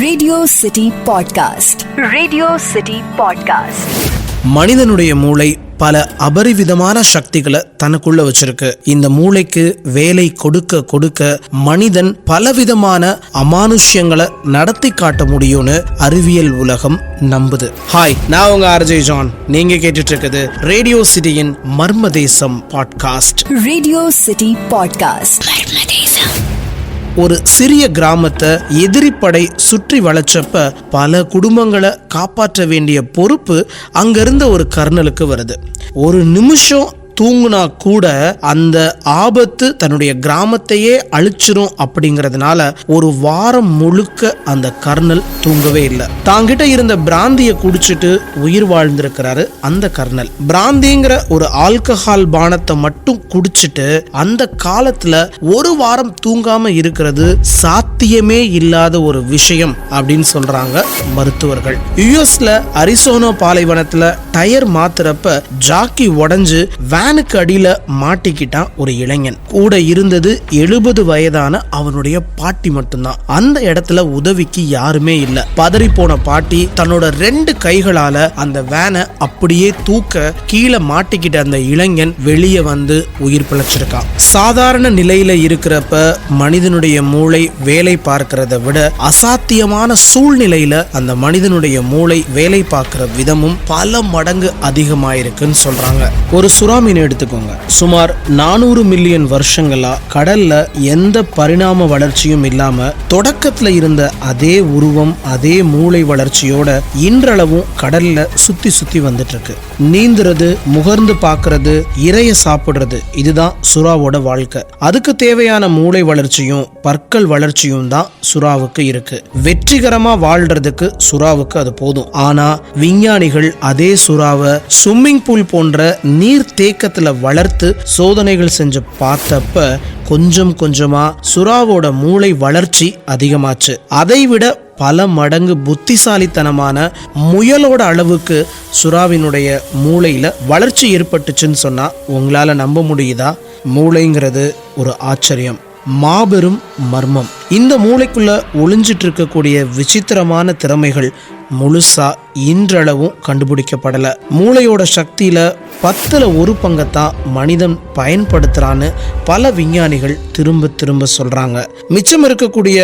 Radio city podcast. Radio city podcast. மனிதனுடைய மூளை பல அபரிவிதமான சக்திகளை தனக்குள்ள வச்சிருக்கு. இந்த மூளைக்கு வேலை கொடுக்க கொடுக்க மனிதன் பலவிதமான அமானுஷ்யங்களை நடத்தி காட்ட முடியும்னு அறிவியல் உலகம் நம்புது. ஹாய், நான் உங்க ஆர்ஜே ஜான். நீங்க கேட்டுட்டு இருக்குது ரேடியோ சிட்டியின் மர்ம தேசம் பாட்காஸ்ட். Radio city podcast. மர்ம தேசம். ஒரு சிறிய கிராமத்தை எதிரிப்படை சுற்றி வளைச்சப்ப பல குடும்பங்களை காப்பாற்ற வேண்டிய பொறுப்பு அங்கிருந்த ஒரு கர்னலுக்கு வருது. ஒரு நிமிஷம் தூங்குனா கூட அந்த ஆபத்து தன்னுடைய கிராமத்தையே அழிச்சிரும் அப்படிங்கறதுனால ஒரு வாரம் முழுக்க அந்த கர்னல் தூங்கவே இல்லை. தாங்கிட்ட இருந்த பிராந்தியை குடிச்சிட்டு உயிர் வாழ்ந்திருக்கிறாரு அந்த கர்னல். பிராந்திங்கிற ஒரு ஆல்கஹால் பானத்தை மட்டும் குடிச்சிட்டு அந்த காலத்துல ஒரு வாரம் தூங்காம இருக்கிறது சாத்தியமே இல்லாத ஒரு விஷயம் அப்படின்னு சொல்றாங்க மருத்துவர்கள். யுஎஸ்ல அரிசோனா பாலைவனத்துல டயர் மாத்துறப்ப ஜாக்கி உடைஞ்சு வேனுக்கு அடியில மாட்டிக்கிட்டான் ஒரு இளைஞன். கூட இருந்தது 70 வயதான அவனுடைய பாட்டி மட்டும்தான். அந்த இடத்துல உதவிக்கு யாருமே இல்ல. பதறி போன பாட்டி தன்னோட 2 கைகளால அந்த வேனை அப்படியே தூக்க கீழே மாட்டிக்கிட்ட அந்த இளைஞன் வெளியே வந்து உயிர் பிழைச்சிருக்கான். சாதாரண நிலையில இருக்கிறப்ப மனிதனுடைய மூளை வேலை பார்க்கிறத விட அசாத்தியமான சூழ்நிலையில அந்த மனிதனுடைய மூளை வேலை பார்க்கிற விதமும் பல மடங்கு அதிகமாயிருக்குன்னு சொல்றாங்க. ஒரு சுறாமீன் எடுத்துக்கோங்க. சுமார் 400 மில்லியன் வருஷங்களா கடல்ல எந்த பரிணாம வளர்ச்சியும் இல்லாம தொடக்கத்துல இருந்த அதே உருவம் அதே மூளை வளர்ச்சியோட இன்றளவும் கடல்ல சுத்தி சுத்தி வந்துட்டு இருக்கு. நீந்துறது, முகர்ந்து பாக்குறது, இரைய சாப்பிடுறது, இதுதான் சுறாவோட வாழ்க்கை. அதுக்கு தேவையான மூளை வளர்ச்சியும் பற்கள் வளர்ச்சியும் தான் சுறாவுக்கு இருக்கு. வெற்றிகரமா வாழ்றதுக்கு சுறாவுக்கு அது போதும். ஆனா விஞ்ஞானிகள் அதே சுறாவை ஸ்விம்மிங் பூல் போன்ற நீர் தேக்கத்துல வளர்த்து சோதனைகள் செஞ்சு பார்த்தப்ப கொஞ்சம் கொஞ்சமா சுறாவோட மூளை வளர்ச்சி அதிகமாச்சு. அதைவிட பல மடங்கு புத்திசாலித்தனமான முயலோட அளவுக்கு சுறாவினுடைய மூளையில வளர்ச்சி ஏற்பட்டுச்சுன்னு சொன்னா உங்களால நம்ப முடியுதா? மூளைங்கிறது ஒரு ஆச்சரியம், மாபெரும் மர்மம். இந்த மூளைக்குள்ள ஒளிஞ்சிட்டு இருக்கக்கூடிய விசித்திரமான திறமைகள் முழுசா இன்றளவும் கண்டுபிடிக்கப்படல. மூளையோட சக்தியில 10ல் 1 பங்கத்தான் மனிதன் பயன்படுத்துறான்னு பல விஞ்ஞானிகள் திரும்ப திரும்ப சொல்றாங்க. மிச்சம் இருக்கக்கூடிய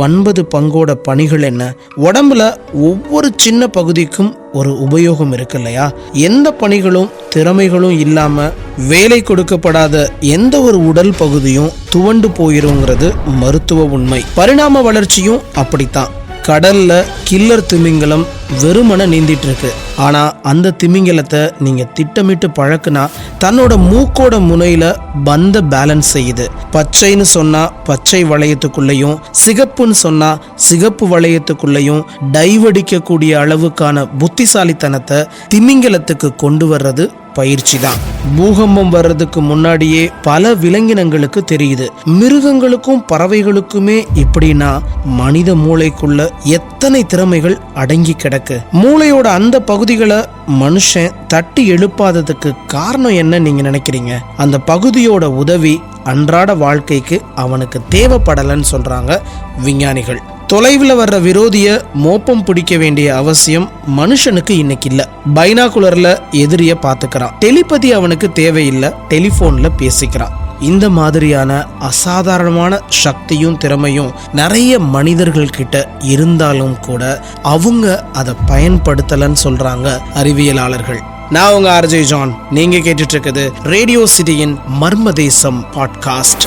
9 பங்கோட பணிகள் என்ன? உடம்புல ஒவ்வொரு சின்ன பகுதிக்கும் ஒரு உபயோகம் இருக்கு இல்லையா? எந்த பணிகளும் திறமைகளும் இல்லாம வேலை கொடுக்கப்படாத எந்த ஒரு உடல் பகுதியும் துவண்டு போயிருங்கிறது மருத்துவ உண்மை. பரிணாம வளர்ச்சியும் அப்படித்தான். கடல்ல கில்லர் திமிங்கலம் வெறுமன நீந்திட்டு இருக்கு. ஆனா அந்த திமிங்கலத்தை நீங்க திட்டமிட்டு பழக்குனா தன்னோட மூக்கோட முனையில பந்த பேலன்ஸ் செய்யுது. பச்சைன்னு சொன்னா பச்சை வளையத்துக்குள்ளேயும், சிகப்புன்னு சொன்னா சிகப்பு வளையத்துக்குள்ளேயும் டைவடிக்க கூடிய அளவுக்கான புத்திசாலித்தனத்தை திமிங்கலத்துக்கு கொண்டு வர்றது பயிற்சி தான். பூகம்பம் வர்றதுக்கு முன்னாடியே பல விலங்கினங்களுக்கு தெரியுது. மிருகங்களுக்கும் பறவைகளுக்குமே இப்படின்னா மனித மூளைக்குள்ள எத்தனை திறமைகள் அடங்கி கிடக்கு. மூளையோட அந்த பகுதிகளை மனுஷன் தட்டி எழுப்பாததுக்கு காரணம் என்ன நீங்க நினைக்கிறீங்க? அந்த பகுதியோட உதவி அன்றாட வாழ்க்கைக்கு அவனுக்கு தேவைப்படலன்னு சொல்றாங்க விஞ்ஞானிகள். தொலைவில் வர்ற விரோதிய மோப்பம் பிடிக்க வேண்டிய அவசியம் மனுஷனுக்கு இன்னைக்கு இல்ல. பைனாகுலர்ல எதிரிய பாத்துக்கிறான். டெலிபதி அவனுக்கு தேவையில்லை, டெலிபோன்ல பேசிக்கிறான். இந்த மாதிரியான அசாதாரணமான சக்தியும் திறமையும் நிறைய மனிதர்கள் கிட்ட இருந்தாலும் கூட அவங்க அதை பயன்படுத்தலன்னு சொல்றாங்க அறிவியலாளர்கள். நான் உங்க ஆர்ஜே ஜான். நீங்க கேட்டுட்டு இருக்குது ரேடியோ சிட்டியின் மர்ம தேசம் பாட்காஸ்ட்.